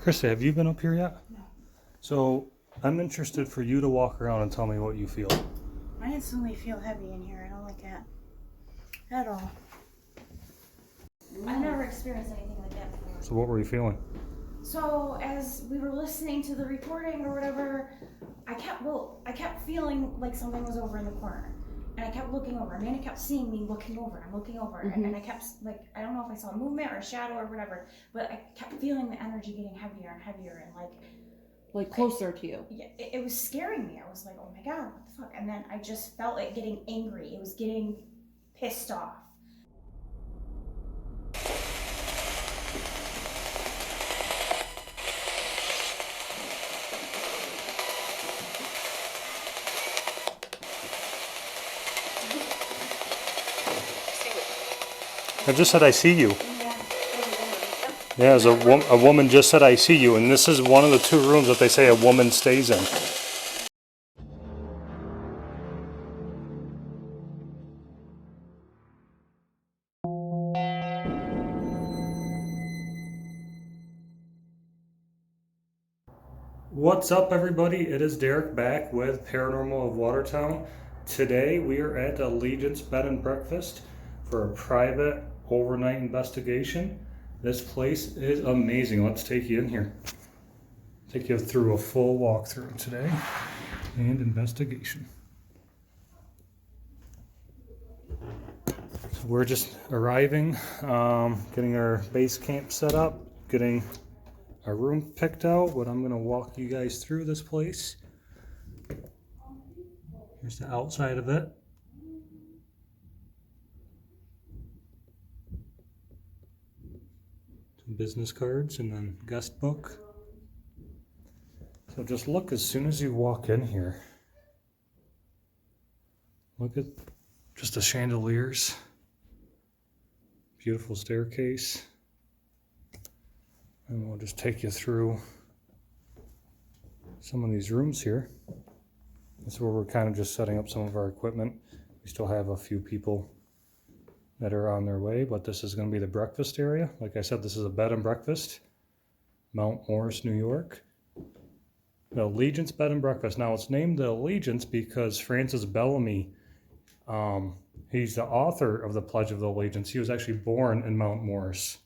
Krista, have you been up here yet? No. So I'm interested for you to walk around and tell me what you feel. I instantly feel heavy in here. I don't like that at all. I've never experienced anything like that before. So what were you feeling? So as we were listening to the recording or whatever, I kept feeling like something was over in the corner. And I kept looking over. Amanda kept seeing me looking over. I'm looking over. Mm-hmm. And I kept, like, I don't know if I saw a movement or a shadow or whatever, but I kept feeling the energy getting heavier and heavier and like closer to you. Yeah, it was scaring me. I was like, oh my God, what the fuck? And then I just felt it getting angry. It was getting pissed off. I just said I see you. Yeah, as a woman just said I see you, and this is one of the two rooms that they say a woman stays in. What's up, everybody? It is Derek back with Paranormal of Watertown. Today we are at Allegiance Bed and Breakfast for a private overnight investigation. This place is amazing. Let's take you in here. Take you through a full walkthrough today and investigation. So we're just arriving, getting our base camp set up, getting our room picked out, but I'm going to walk you guys through this place. Here's the outside of it. Some business cards and then guest book. So just look as soon as you walk in here. Look at just the chandeliers. Beautiful staircase. And we'll just take you through some of these rooms here. This is where we're kind of just setting up some of our equipment. We still have a few people that are on their way, but this is going to be the breakfast area. Like I said, this is a bed and breakfast, Mount Morris, New York. The Allegiance Bed and Breakfast. Now it's named the Allegiance because Francis Bellamy, he's the author of the Pledge of the Allegiance. He was actually born in Mount Morris.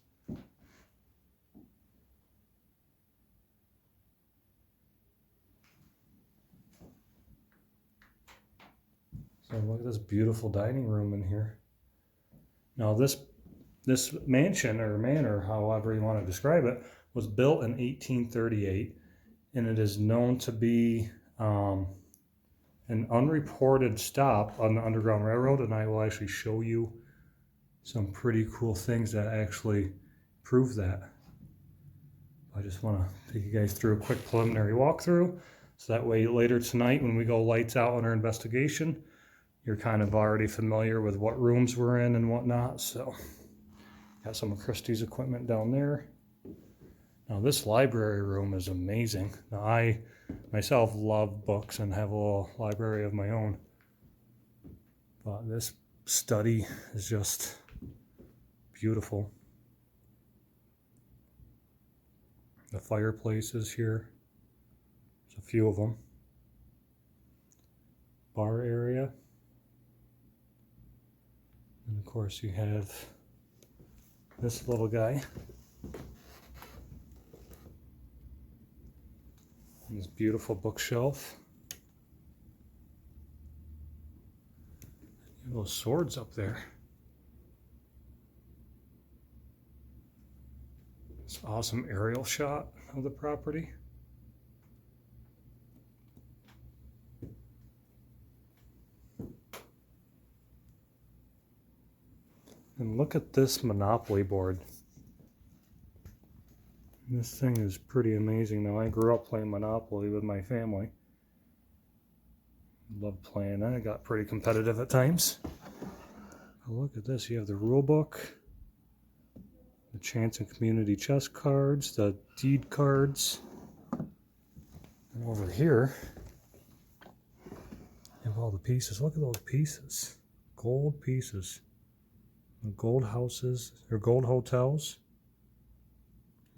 So look at this beautiful dining room in here. Now this mansion or manor, however you want to describe it, was built in 1838, and it is known to be an unreported stop on the Underground Railroad, and I will actually show you some pretty cool things that actually prove that. I just want to take you guys through a quick preliminary walkthrough, so that way later tonight when we go lights out on our investigation, you're kind of already familiar with what rooms we're in and whatnot. So got some of Christie's equipment down there. Now this library room is amazing. Now I myself love books and have a little library of my own, but this study is just beautiful. The fireplaces here, there's a few of them. Bar area. And of course you have this little guy. And this beautiful bookshelf. You have those swords up there. This awesome aerial shot of the property. And look at this Monopoly board. This thing is pretty amazing. Now I grew up playing Monopoly with my family. Loved playing that. I got pretty competitive at times. But look at this. You have the rule book, the chance and community chess cards, the deed cards. And over here, you have all the pieces. Look at those pieces. Gold pieces. Gold houses or gold hotels.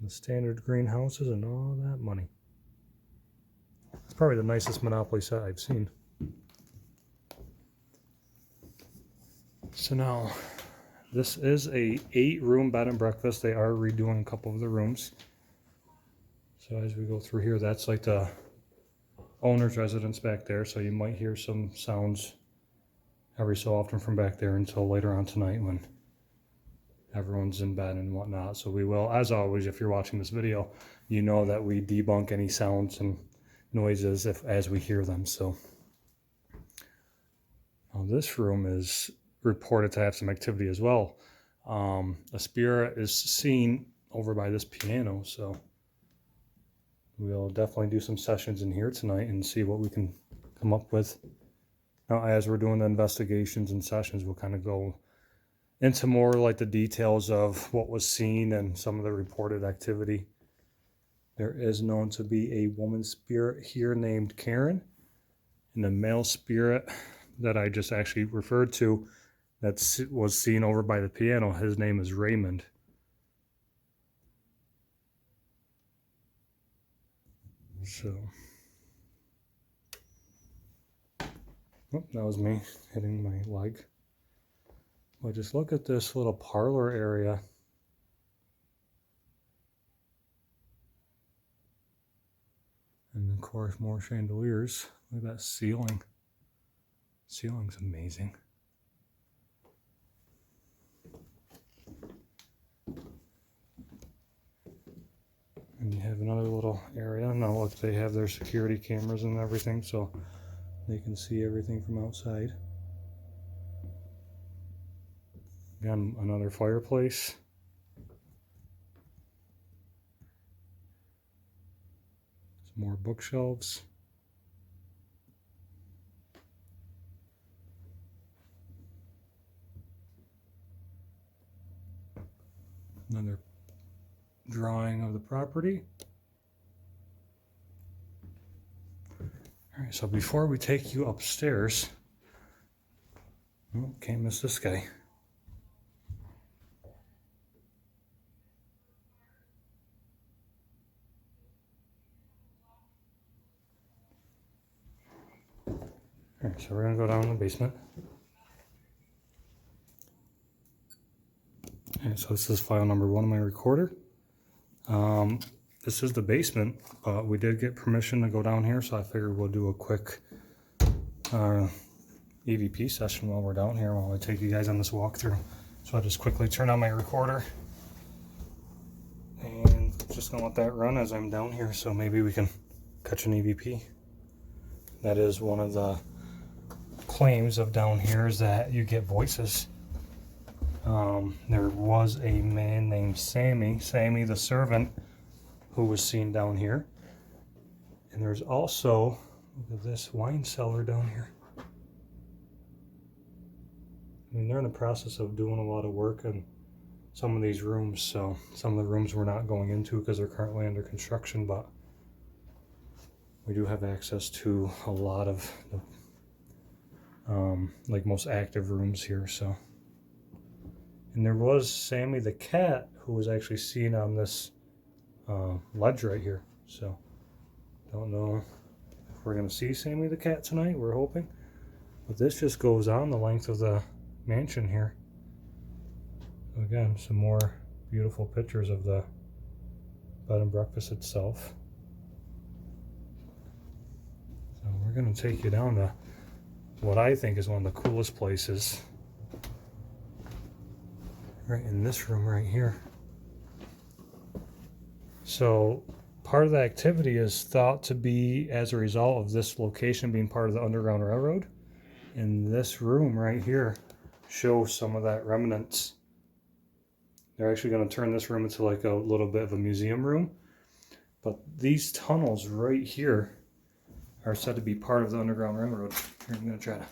The standard greenhouses and all that money. It's probably the nicest Monopoly set I've seen. So now, this is a 8-room bed and breakfast. They are redoing a couple of the rooms. So as we go through here, that's like the owner's residence back there. So you might hear some sounds every so often from back there until later on tonight when everyone's in bed and whatnot. So we will, as always, if you're watching this video, you know that we debunk any sounds and noises as we hear them. So now this room is reported to have some activity as well. A spirit is seen over by this piano, so we'll definitely do some sessions in here tonight and see what we can come up with. Now, as we're doing the investigations and sessions, we'll kind of go into more like the details of what was seen and some of the reported activity. There is known to be a woman spirit here named Karen, and a male spirit that I just actually referred to that was seen over by the piano. His name is Raymond. So, oh, that was me hitting my leg. But just look at this little parlor area. And of course, more chandeliers. Look at that ceiling. Ceiling's amazing. And you have another little area. Now look, they have their security cameras and everything, so they can see everything from outside. Again, another fireplace. Some more bookshelves. Another drawing of the property. All right, so before we take you upstairs, oh, can't miss this guy. All right, so we're gonna go down in the basement. All right, so this is file number 1 on my recorder. This is the basement, but we did get permission to go down here, so I figured we'll do a quick EVP session while we're down here, while I take you guys on this walkthrough. So I'll just quickly turn on my recorder and just gonna let that run as I'm down here, so maybe we can catch an EVP. That is one of the claims of down here, is that you get voices. There was a man named Sammy the servant, who was seen down here. And there's also, look at this wine cellar down here. I mean, they're in the process of doing a lot of work in some of these rooms, so some of the rooms we're not going into because they're currently under construction, but we do have access to a lot of the like most active rooms here. So, and there was Sammy the cat, who was actually seen on this ledge right here. So don't know if we're gonna see Sammy the cat tonight. We're hoping, but this just goes on the length of the mansion here. So again, some more beautiful pictures of the bed and breakfast itself. So we're gonna take you down to what I think is one of the coolest places, right in this room right here. So part of the activity is thought to be as a result of this location being part of the Underground Railroad. And this room right here shows some of that remnants. They're actually going to turn this room into like a little bit of a museum room. But these tunnels right here are said to be part of the Underground Railroad. Here, I'm going to try to,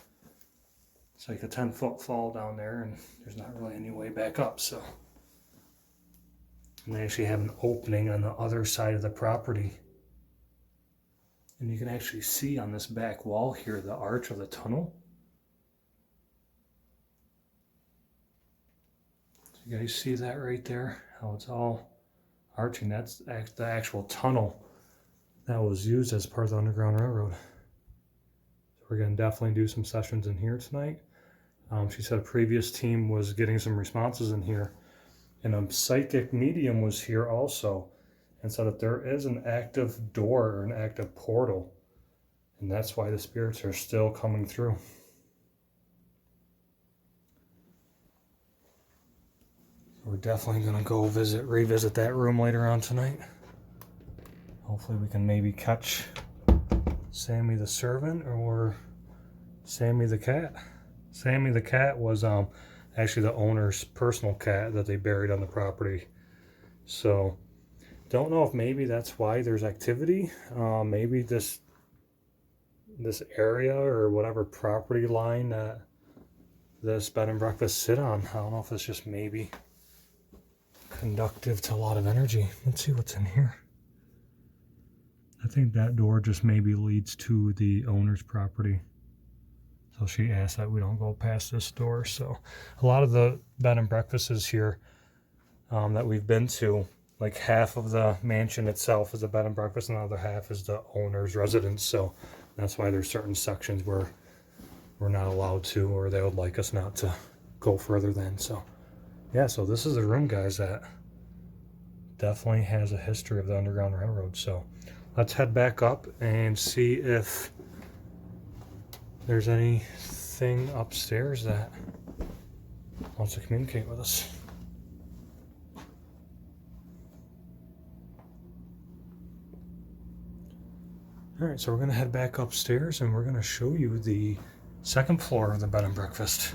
it's like a 10-foot fall down there, and there's not really any way back up, so. And they actually have an opening on the other side of the property. And you can actually see on this back wall here the arch of the tunnel. So you guys see that right there? How it's all arching. That's the actual tunnel that was used as part of the Underground Railroad. So we're going to definitely do some sessions in here tonight. She said a previous team was getting some responses in here, and a psychic medium was here also, and said that there is an active door or an active portal, and that's why the spirits are still coming through. We're definitely going to go revisit that room later on tonight. Hopefully we can maybe catch Sammy the servant or Sammy the cat. Sammy the cat was actually the owner's personal cat that they buried on the property. So don't know if maybe that's why there's activity. Maybe this area or whatever property line that this bed and breakfast sit on. I don't know if it's just maybe conductive to a lot of energy. Let's see what's in here. I think that door just maybe leads to the owner's property. So she asked that we don't go past this door. So a lot of the bed and breakfasts here that we've been to, like half of the mansion itself is a bed and breakfast and the other half is the owner's residence. So that's why there's certain sections where we're not allowed to, or they would like us not to go further than. So yeah, so this is the room, guys, that definitely has a history of the Underground Railroad. So let's head back up and see if there's anything upstairs that wants to communicate with us. All right, so we're going to head back upstairs and we're going to show you the second floor of the bed and breakfast.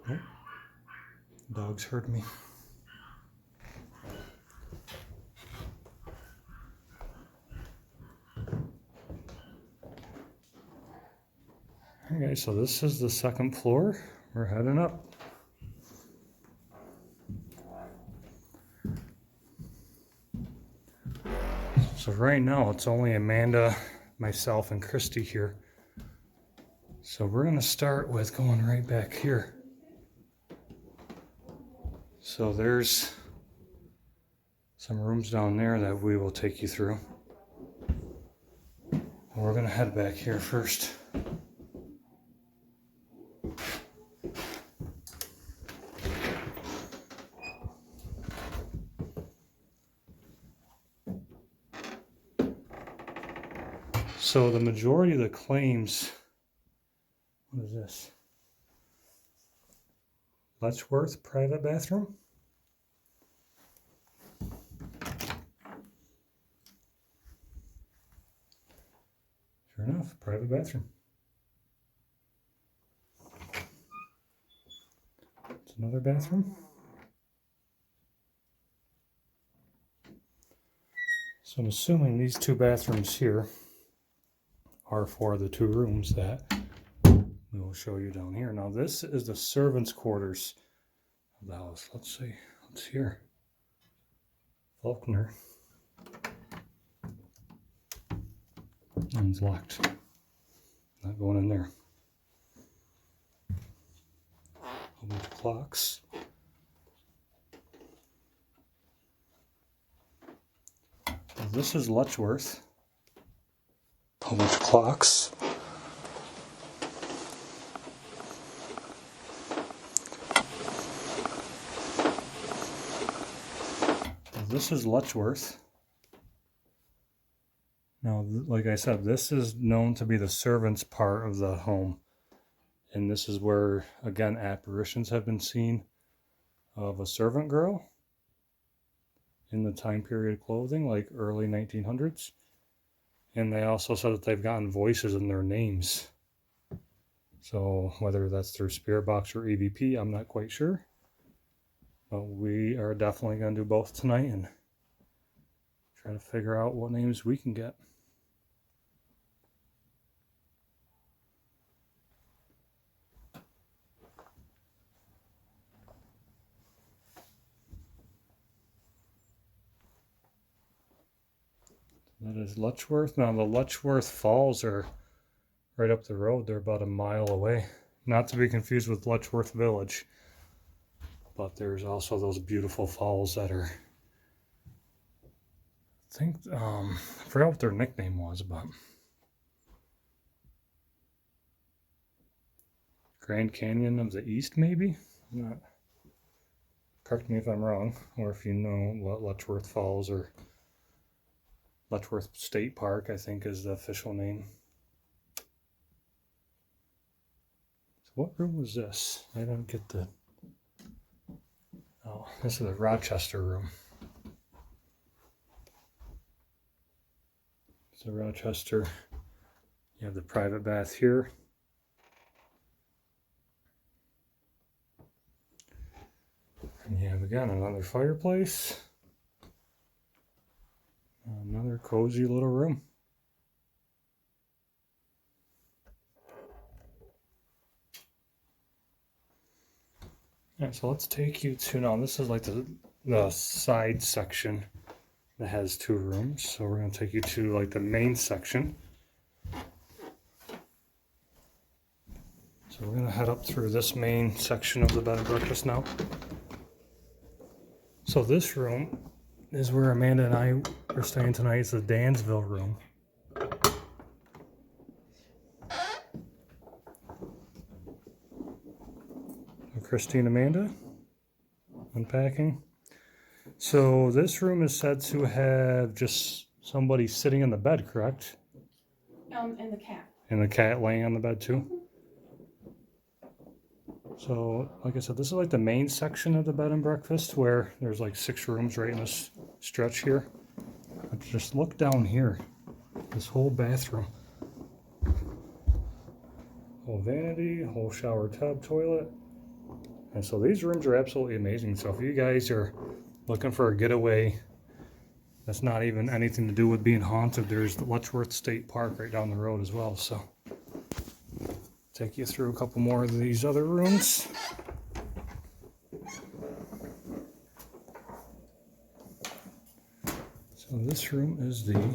Oh, dogs heard me. Okay, so this is the second floor. We're heading up. So right now it's only Amanda, myself, and Christy here. So we're going to start with going right back here. So there's some rooms down there that we will take you through. We're going to head back here first. So the majority of the claims, what is this? Letchworth private bathroom? Sure enough, private bathroom. It's another bathroom. So I'm assuming these two bathrooms here are for the two rooms that we will show you down here. Now this is the servants' quarters of the house. Let's see what's here. Faulkner. One's locked. Not going in there. A bunch of clocks. Now this is Letchworth. A bunch of clocks. This is Letchworth. Now, like I said, this is known to be the servants' part of the home. And this is where, again, apparitions have been seen of a servant girl in the time period clothing, like early 1900s. And they also said that they've gotten voices in their names. So whether that's through Spirit Box or EVP, I'm not quite sure. But we are definitely going to do both tonight and try to figure out what names we can get. That is Letchworth. Now the Letchworth Falls are right up the road. They're about a mile away. Not to be confused with Letchworth Village. But there's also those beautiful falls that are, I think, I forgot what their nickname was, but Grand Canyon of the East, maybe? Not. Correct me if I'm wrong, or if you know what Letchworth Falls or Letchworth State Park, I think, is the official name. So what room was this? I don't get the... Oh, this is the Rochester room. So Rochester, you have the private bath here. And you have, again, another fireplace. Another cozy little room. All right, so let's take you to, now this is like the side section that has two rooms. So we're going to take you to like the main section. So we're going to head up through this main section of the bed and breakfast now. So this room is where Amanda and I are staying tonight. It's the Dansville Room. Christine, Amanda, unpacking. So this room is said to have just somebody sitting in the bed, correct? And the cat. And the cat laying on the bed too? So, like I said, this is like the main section of the bed and breakfast where there's like 6 rooms right in this stretch here. But just look down here. This whole bathroom. Whole vanity, whole shower tub, toilet. And so these rooms are absolutely amazing. So if you guys are looking for a getaway that's not even anything to do with being haunted, there's the Letchworth State Park right down the road as well. So take you through a couple more of these other rooms. So this room is the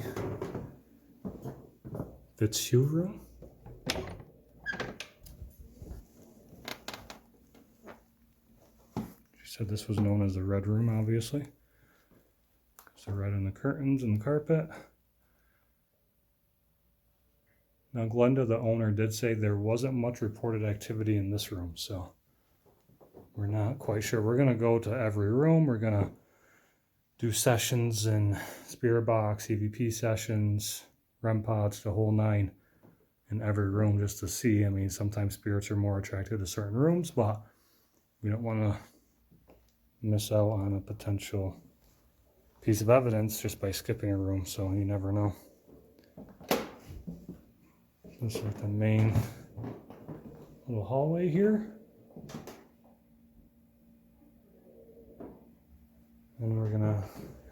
Fitzhugh Room. Said this was known as the Red Room, obviously. So red in the curtains and the carpet. Now Glenda, the owner, did say there wasn't much reported activity in this room, so we're not quite sure. We're going to go to every room. We're going to do sessions in Spirit Box, EVP sessions, REM pods, the whole 9 in every room just to see. I mean, sometimes spirits are more attracted to certain rooms, but we don't want to miss out on a potential piece of evidence just by skipping a room, so you never know. This is the main little hallway here. And we're gonna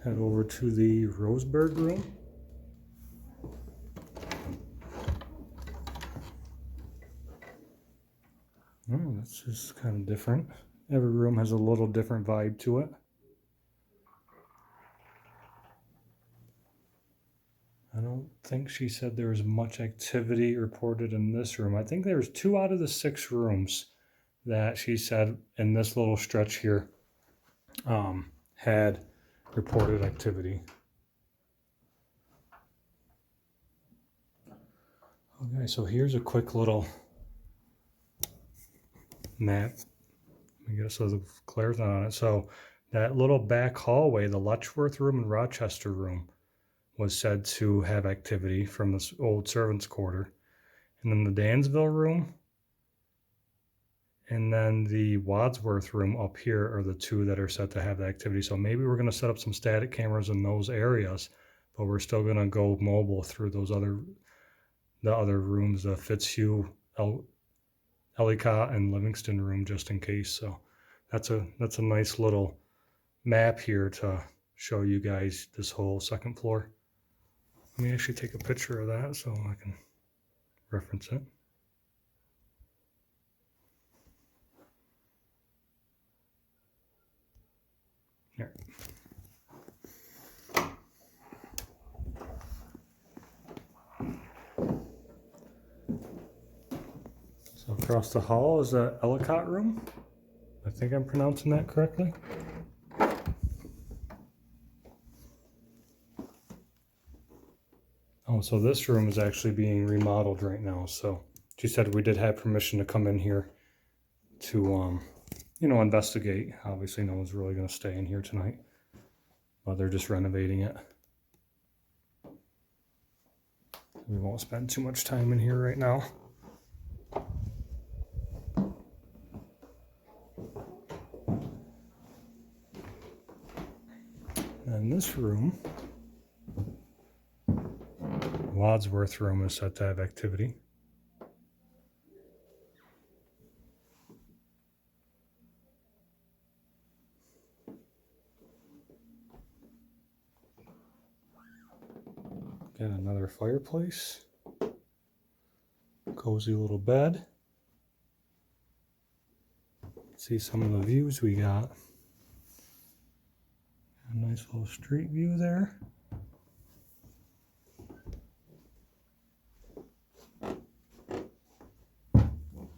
head over to the Roseburg room. Oh, that's just kind of different. Every room has a little different vibe to it. I don't think she said there was much activity reported in this room. I think there was 2 out of the 6 rooms that she said in this little stretch here had reported activity. Okay, so here's a quick little map. I guess so the Claire's not on it. So that little back hallway, the Letchworth Room and Rochester Room, was said to have activity from this old servants' quarter. And then the Dansville Room and then the Wadsworth Room up here are the 2 that are said to have activity. So maybe we're going to set up some static cameras in those areas, but we're still going to go mobile through the other rooms, the Fitzhugh, Ellicott, and Livingston room, just in case. So that's a nice little map here to show you guys this whole second floor. Let me actually take a picture of that so I can reference it. Here. Across the hall is the Ellicott Room. I think I'm pronouncing that correctly. Oh, so this room is actually being remodeled right now. So she said we did have permission to come in here to, investigate. Obviously, no one's really going to stay in here tonight. But they're just renovating it. We won't spend too much time in here right now. And this room, Wadsworth Room, is set to have activity. Got another fireplace. Cozy little bed. See some of the views we got. A nice little street view there.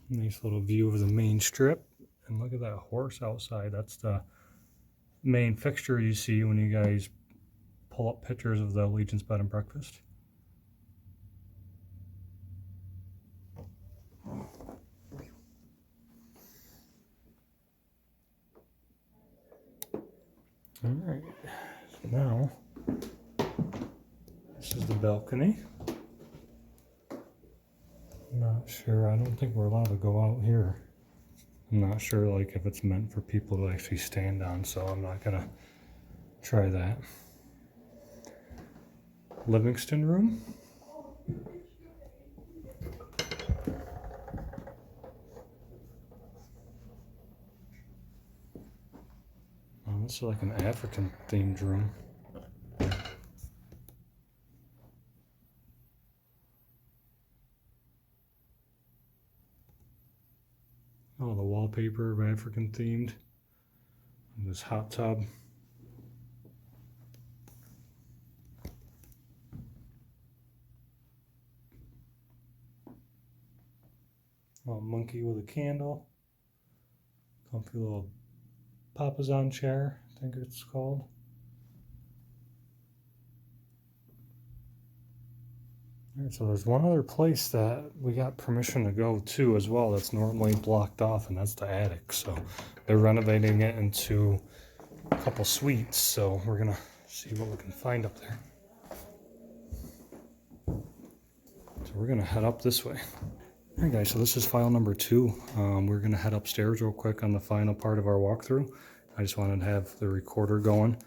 Nice little view of the main strip. And look at that horse outside. That's the main fixture you see when you guys pull up pictures of the Legion's Bed and Breakfast. All right, so now this is the balcony. I'm not sure, I don't think we're allowed to go out here. I'm not sure like if it's meant for people to actually stand on, so I'm not gonna try that. Livingston Room. Oh, this is like an African themed room. Oh, the wallpaper African themed. And this hot tub. Oh, a monkey with a candle. Comfy little Papazon chair, I think it's called. Alright, so there's one other place that we got permission to go to as well that's normally blocked off, and that's the attic. So they're renovating it into a couple suites, so we're gonna see what we can find up there. So we're gonna head up this way. Alright guys, so this is file number 2. We're gonna head upstairs real quick on the final part of our walkthrough. I just wanted to have the recorder going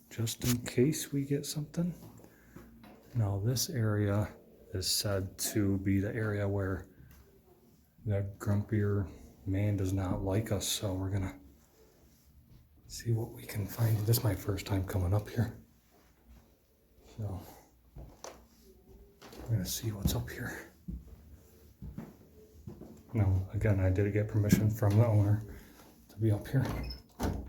just in case we get something. Now this area is said to be the area where that grumpier man does not like us, so we're gonna see what we can find. This is my first time coming up here, so we're gonna see what's up here. Now again, I did get permission from the owner to be up here. Oh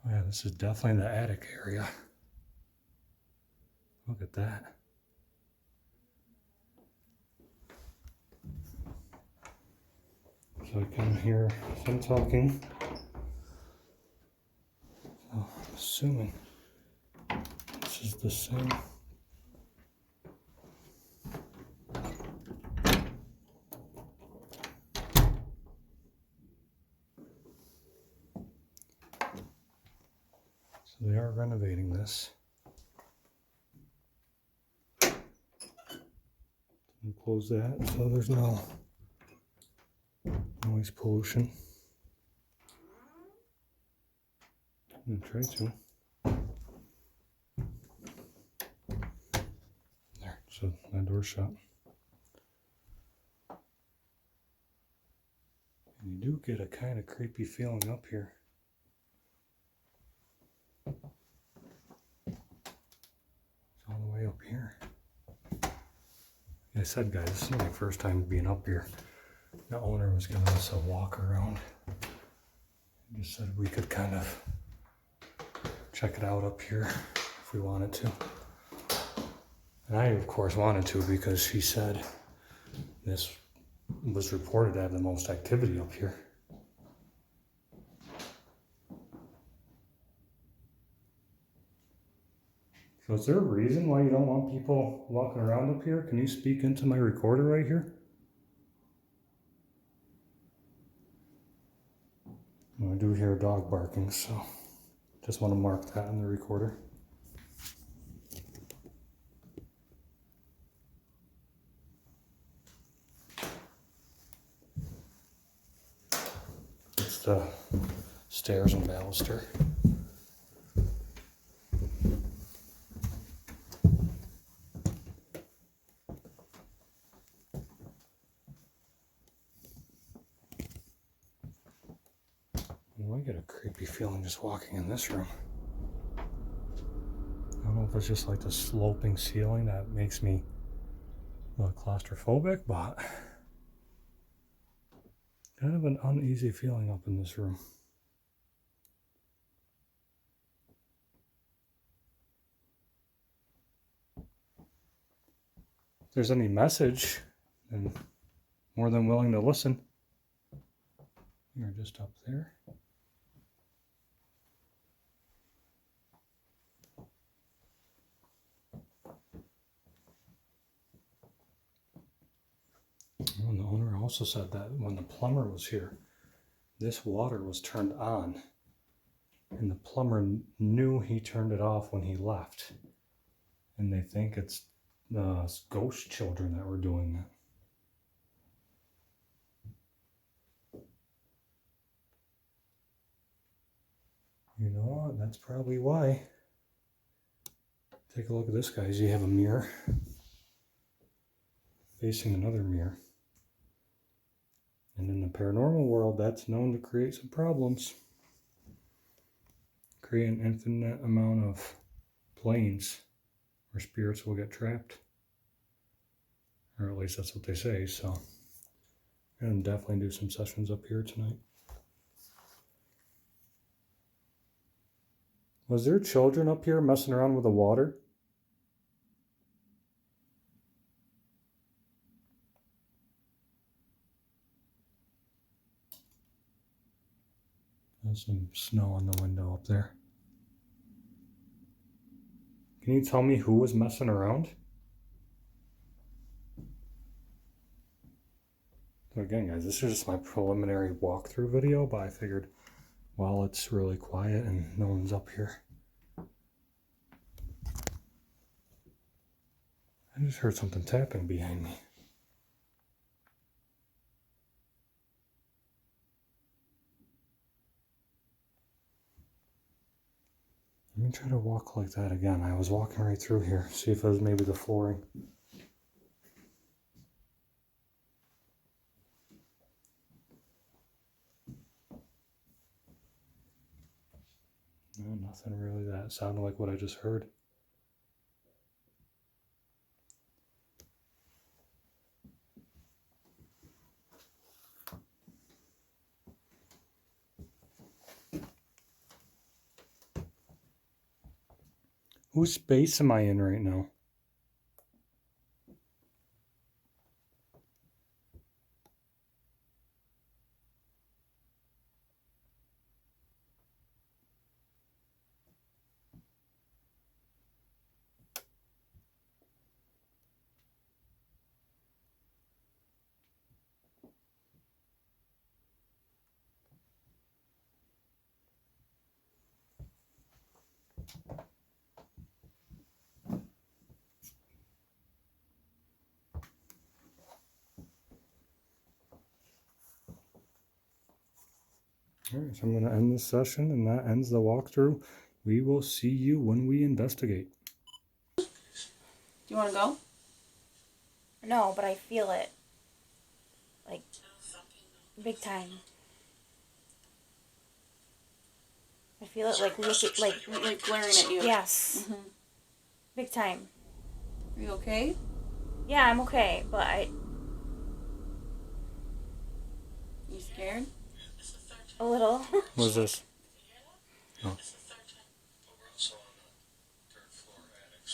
yeah, this is definitely the attic area. Look at that. So I can hear some talking. So I'm assuming this is the same. So they are renovating this. And close that so there's no noise pollution. I'm gonna try to. There, so that door's shut. And you do get a kind of creepy feeling up here. It's all the way up here. Like I said, guys, this is my first time being up here. The owner was giving us a walk around. He just said we could kind of check it out up here if we wanted to. And I, of course, wanted to because she said This was reported to have the most activity up here. So is there a reason why you don't want people walking around up here? Can you speak into my recorder right here? Well, I do hear a dog barking, so just want to mark that in the recorder. It's the stairs and baluster. I get a creepy feeling just walking in this room. I don't know if it's just like the sloping ceiling that makes me claustrophobic, but kind of an uneasy feeling up in this room. If there's any message, then more than willing to listen. You're just up there. Oh, and the owner also said that when the plumber was here, this water was turned on, and the plumber knew he turned it off when he left. And they think it's the ghost children that were doing that. You know what? That's probably why. Take a look at this, guys. You have a mirror facing another mirror. And in the paranormal world, that's known to create some problems. Create an infinite amount of planes where spirits will get trapped. Or at least that's what they say, so I'm going to definitely do some sessions up here tonight. Was there children up here messing around with the water? There's some snow on the window up there. Can you tell me who was messing around? So again, guys, this is just my preliminary walkthrough video, but I figured while it's really quiet and no one's up here, I just heard something tapping behind me. Let me try to walk like that again. I was walking right through here. See if it was maybe the flooring. No, nothing really that sounded like what I just heard. Whose space am I in right now? Alright, so I'm going to end this session, and that ends the walkthrough. We will see you when we investigate. Do you want to go? No, but I feel it. Like, big time. I feel it like Like glaring at you. yes. Mm-hmm. Big time. Are you okay? Yeah, I'm okay, but You scared? a little. What is this? Oh.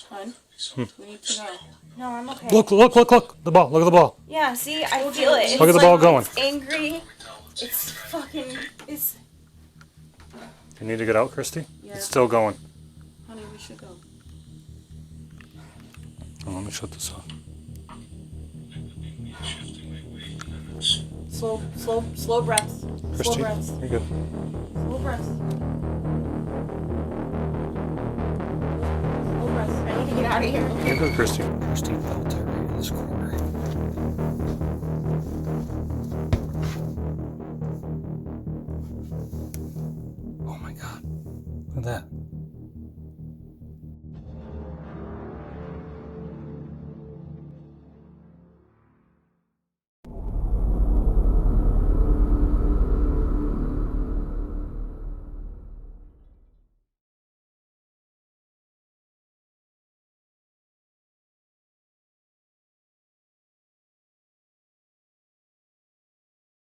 Hun? We need to go. No, I'm okay. Look! The ball. Look at the ball. Yeah, see, I feel it. Look at the ball going. It's angry. It's fucking. It's. You need to get out, Christy? Yeah. It's still going. Honey, we should go. Oh, let me shut this off. Slow breaths. Christy, Slow breaths. you're good. Slow breaths. Slow breaths. I need to get out of here. You're good, Christy. Christy felt it right in this corner. Oh my God. Look at that.